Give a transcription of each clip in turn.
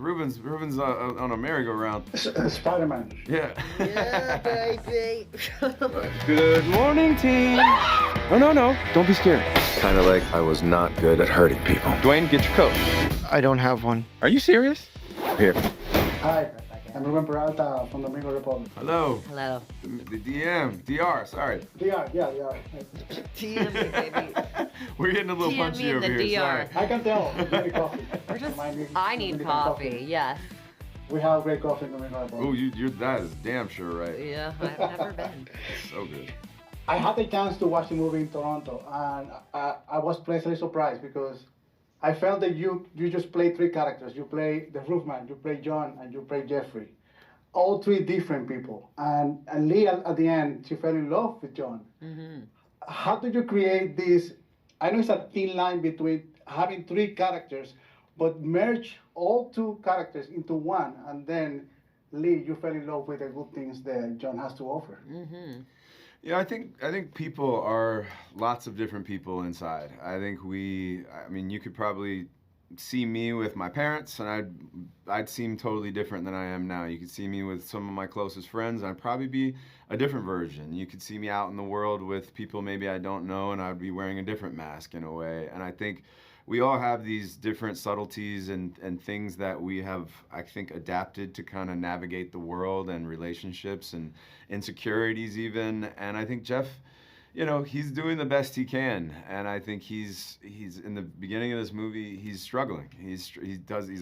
Ruben's on a merry-go-round. Spider-Man. Yeah. Yeah, baby. Good morning, team. No, don't be scared. Kind of like I was not good at hurting people. Dwayne, get your coat. I don't have one. Are you serious? Here. Hi, I'm Ruben Peralta from the Dominican Republic. Hello. Hello. The DR, sorry. DR. TM me, baby. We're getting a little TM punchy me in over the here, sorry. DR. I can tell. You need coffee. I need coffee, yes. We have great coffee in the Dominican Republic. Oh, you're that is damn sure right. Yeah, I've never been. So good. I had the chance to watch the movie in Toronto, and I was pleasantly surprised because I felt that you just play three characters. You play the roofman, you play John, and you play Jeffrey. All three different people. And Lee, at the end, she fell in love with John. Mm-hmm. How did you create this? I know it's a thin line between having three characters, but merge all two characters into one, and then Lee, you fell in love with the good things that John has to offer. Mm-hmm. Yeah, I think people are lots of different people inside. I mean, you could probably see me with my parents, and I'd seem totally different than I am now. You could see me with some of my closest friends, and I'd probably be a different version. You could see me out in the world with people maybe I don't know, and I'd be wearing a different mask in a way. And I think we all have these different subtleties and things that we have, I think, adapted to kind of navigate the world and relationships and insecurities even. And I think Jeff, you know, he's doing the best he can. And I think he's in the beginning of this movie, he's struggling. He's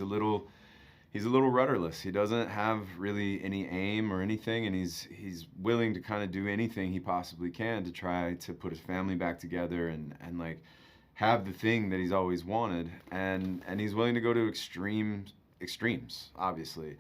a little rudderless. He doesn't have really any aim or anything, and he's willing to kind of do anything he possibly can to try to put his family back together and like have the thing that he's always wanted, and he's willing to go to extremes, obviously.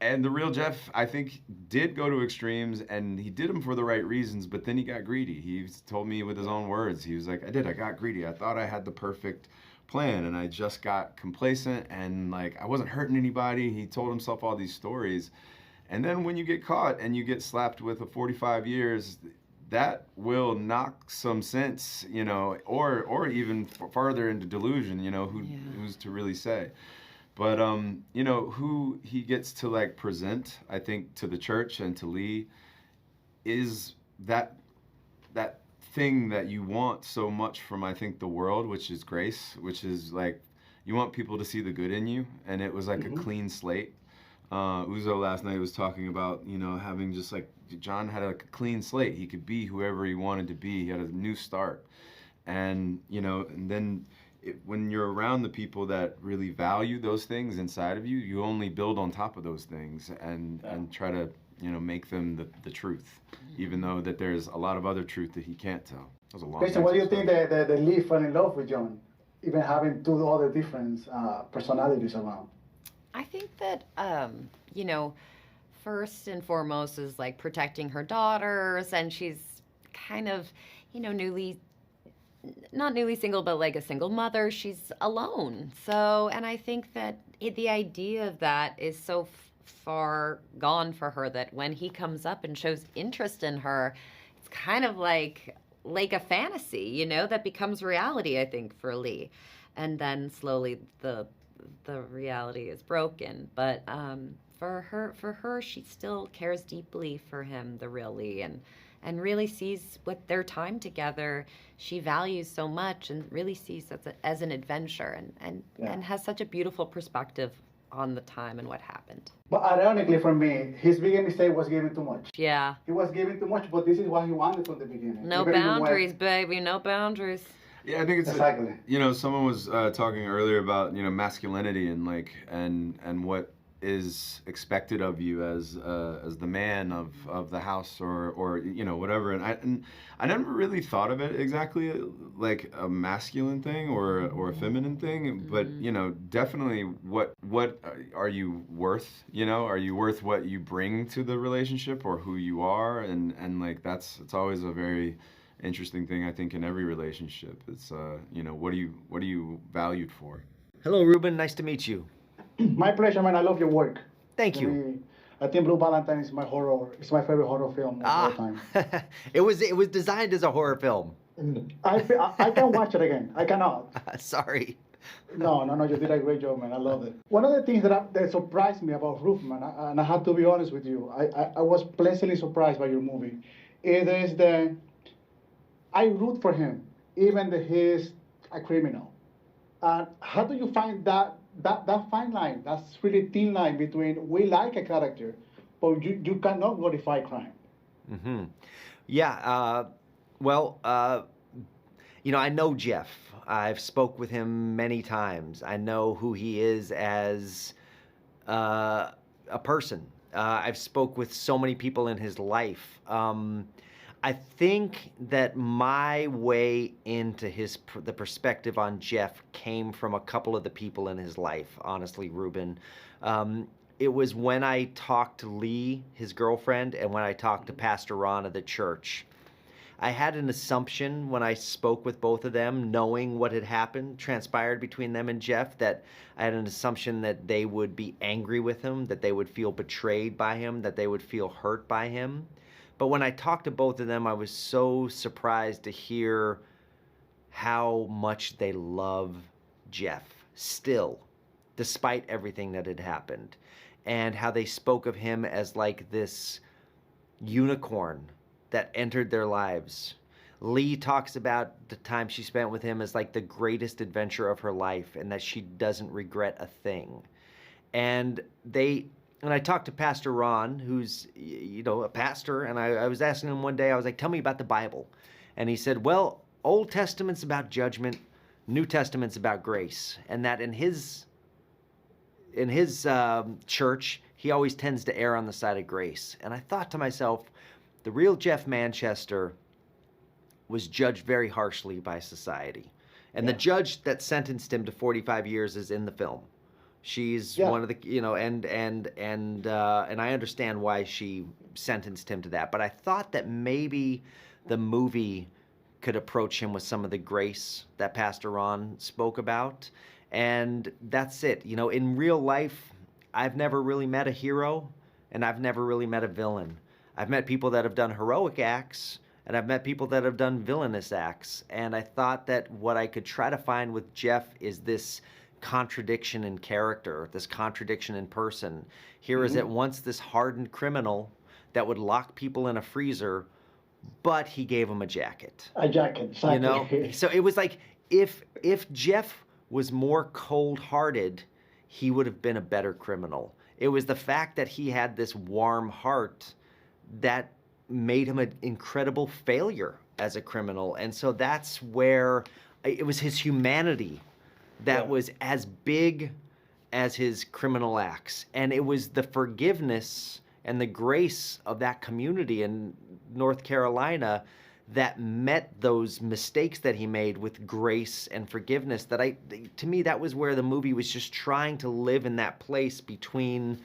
And the real Jeff, I think, did go to extremes, and he did them for the right reasons, but then he got greedy. He told me with his own words, he was like, I got greedy. I thought I had the perfect plan, and I just got complacent, and like I wasn't hurting anybody. He told himself all these stories. And then when you get caught and you get slapped with a 45 years, that will knock some sense, you know, or even farther into delusion, you know, who's to really say. But, you know, who he gets to like present, I think, to the church and to Lee is that thing that you want so much from, I think, the world, which is grace, which is like, you want people to see the good in you. And it was like a clean slate. Uzo last night was talking about, you know, having just like, John had a clean slate. He could be whoever he wanted to be. He had a new start. And, you know, and then when you're around the people that really value those things inside of you, you only build on top of those things and try to, you know, make them the truth, even though that there's a lot of other truth that he can't tell. That was a long Christian, what do you answer, think that Lee fell in love with John, even having two other different personalities around? I think that, you know, first and foremost is like protecting her daughters, and she's kind of, you know, not newly single, but like a single mother. She's alone. So, and I think that the idea of that is so far gone for her that when he comes up and shows interest in her, it's kind of like a fantasy, you know, that becomes reality, I think, for Lee. And then slowly the reality is broken. But for her, she still cares deeply for him, the real Lee, and really sees what their time together she values so much, and really sees as an adventure, and has such a beautiful perspective on the time and what happened. But ironically for me, his biggest mistake was giving too much. Yeah. He was giving too much, but this is what he wanted from the beginning. No boundaries, baby, no boundaries. Yeah, I think it's exactly. You know, someone was talking earlier about, you know, masculinity and like and what is expected of you as the man of the house or you know, whatever. And I never really thought of it exactly like a masculine thing or a feminine thing, but you know, definitely what are you worth? You know, are you worth what you bring to the relationship or who you are? And like it's always a very interesting thing, I think, in every relationship. It's you know, what are you valued for? Hello, Ruben. Nice to meet you. My pleasure, man. I love your work. Thank you. I think Blue Valentine is my favorite horror film of all time. It was designed as a horror film. I can watch it again. I cannot. Sorry. No, you did a great job, man. I love it. One of the things that surprised me about Roofman, and I have to be honest with you, I was pleasantly surprised by your movie. It is I root for him, even though he's a criminal. How do you find that fine line, that's really thin line between we like a character, but you cannot glorify crime? Mm-hmm. Yeah. Well, I know Jeff. I've spoke with him many times. I know who he is as a person. I've spoke with so many people in his life. I think that my way into the perspective on Jeff came from a couple of the people in his life, honestly, Ruben. It was when I talked to Lee, his girlfriend, and when I talked to Pastor Ron of the church. I had an assumption when I spoke with both of them, knowing what had transpired between them and Jeff, that I had an assumption that they would be angry with him, that they would feel betrayed by him, that they would feel hurt by him. But when I talked to both of them, I was so surprised to hear how much they love Jeff still, despite everything that had happened, and how they spoke of him as like this unicorn that entered their lives. Lee talks about the time she spent with him as like the greatest adventure of her life, and that she doesn't regret a thing. And I talked to Pastor Ron, who's, a pastor, and I was asking him one day, I was like, tell me about the Bible. And he said, well, Old Testament's about judgment, New Testament's about grace. And that in his church, he always tends to err on the side of grace. And I thought to myself, the real Jeff Manchester was judged very harshly by society. And the judge that sentenced him to 45 years is in the film. She's one of the, and I understand why she sentenced him to that. But I thought that maybe the movie could approach him with some of the grace that Pastor Ron spoke about. And that's it. In real life, I've never really met a hero, and I've never really met a villain. I've met people that have done heroic acts, and I've met people that have done villainous acts. And I thought that what I could try to find with Jeff is this contradiction in character, this contradiction in person. Here is at once this hardened criminal that would lock people in a freezer, but he gave them a jacket. A jacket, exactly. So it was like, if Jeff was more cold-hearted, he would have been a better criminal. It was the fact that he had this warm heart that made him an incredible failure as a criminal. And so that's where it was his humanity that was as big as his criminal acts. And it was the forgiveness and the grace of that community in North Carolina that met those mistakes that he made with grace and forgiveness. To me, that was where the movie was just trying to live in that place between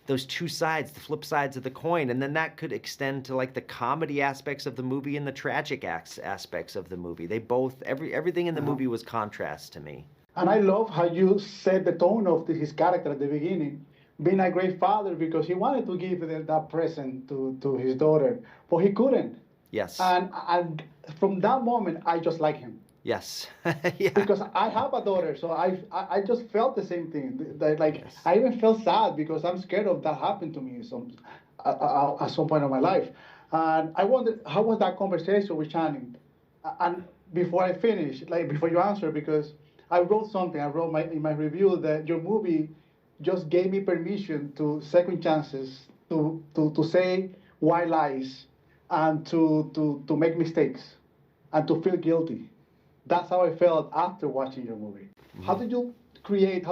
those two sides, the flip sides of the coin. And then that could extend to like the comedy aspects of the movie and the tragic aspects of the movie. They both, everything in the movie was contrast to me. And I love how you set the tone of his character at the beginning, being a great father, because he wanted to give that present to his daughter, but he couldn't. Yes. And from that moment, I just like him. Yes. Because I have a daughter, so I just felt the same thing. I even felt sad because I'm scared of that happened to me at some point of my life. And I wondered, how was that conversation with Channing? And before I finish, before you answer, because I wrote something. I wrote in my review that your movie just gave me permission to second chances, to say white lies, and to make mistakes, and to feel guilty. That's how I felt after watching your movie. Mm-hmm. How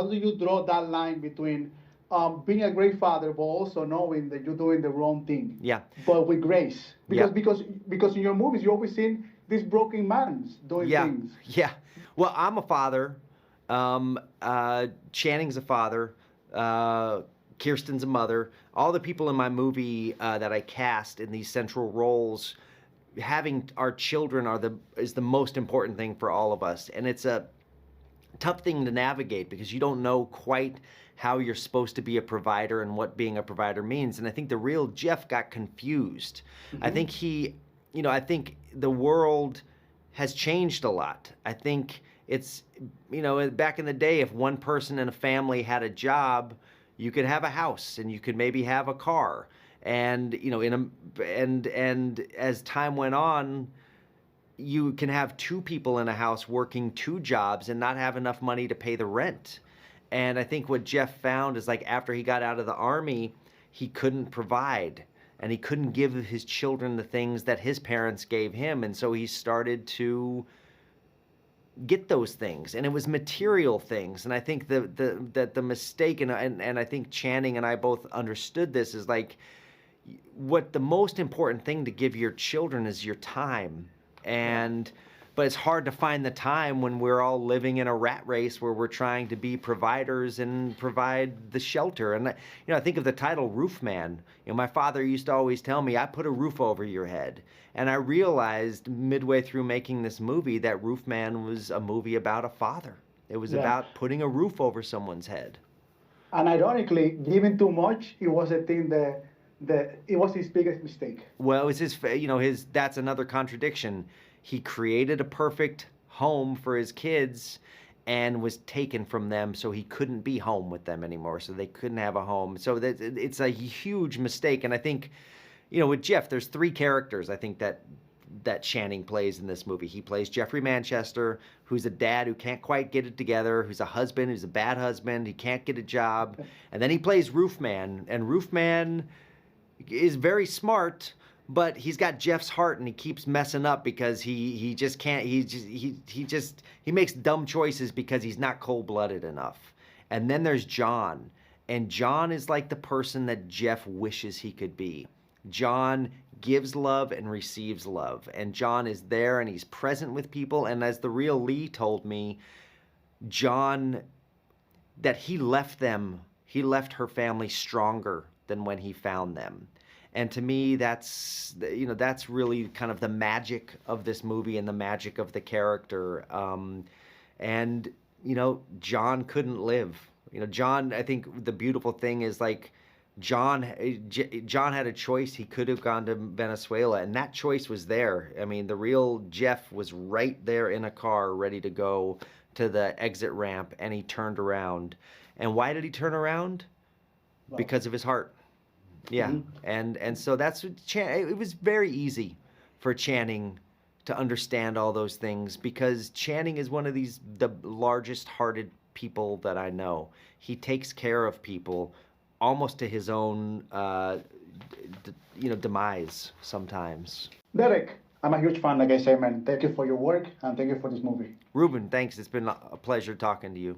do you draw that line between being a great father, but also knowing that you're doing the wrong thing? Yeah. But with grace. Because in your movies, you always seen these broken men doing things. Yeah. Well, I'm a father. Channing's a father. Kirsten's a mother. All the people in my movie that I cast in these central roles, having our children is the most important thing for all of us. And it's a tough thing to navigate because you don't know quite how you're supposed to be a provider and what being a provider means. And I think the real Jeff got confused. Mm-hmm. I think the world has changed a lot. I think it's, back in the day, if one person in a family had a job, you could have a house and you could maybe have a car. And, and as time went on, you can have two people in a house working two jobs and not have enough money to pay the rent. And I think what Jeff found is, like, after he got out of the Army, he couldn't provide and he couldn't give his children the things that his parents gave him. And so he started to get those things, and it was material things. And I think that the mistake, and I think Channing and I both understood this, is like, what the most important thing to give your children is your time. But it's hard to find the time when we're all living in a rat race where we're trying to be providers and provide the shelter. And I think of the title Roofman. My father used to always tell me, I put a roof over your head. And I realized midway through making this movie that Roofman was a movie about a father. It was about putting a roof over someone's head. And ironically, giving too much, it was a thing that it was his biggest mistake. Well, it was that's another contradiction. He created a perfect home for his kids and was taken from them, so he couldn't be home with them anymore, so they couldn't have a home. So it's a huge mistake. And I think, with Jeff, there's three characters, I think, that Channing plays in this movie. He plays Jeffrey Manchester, who's a dad who can't quite get it together, who's a husband, who's a bad husband, he can't get a job. And then he plays Roofman, and Roofman is very smart, but he's got Jeff's heart, and he keeps messing up because he just can't. He makes dumb choices because he's not cold-blooded enough. And then there's John, and John is like the person that Jeff wishes he could be. John gives love and receives love, and John is there and he's present with people. And as the real Lee told me, John, that he left her family stronger than when he found them. And to me, that's really kind of the magic of this movie and the magic of the character. John couldn't live. John, I think the beautiful thing is, like, John had a choice. He could have gone to Venezuela, and that choice was there. I mean, the real Jeff was right there in a car ready to go to the exit ramp, and he turned around. And why did he turn around? Because of his heart. Yeah, and so that's what it was very easy for Channing to understand all those things, because Channing is one of the largest hearted people that I know. He takes care of people almost to his own demise sometimes. Derek, I'm a huge fan, like I said, man. Thank you for your work, and thank you for this movie. Ruben, thanks. It's been a pleasure talking to you.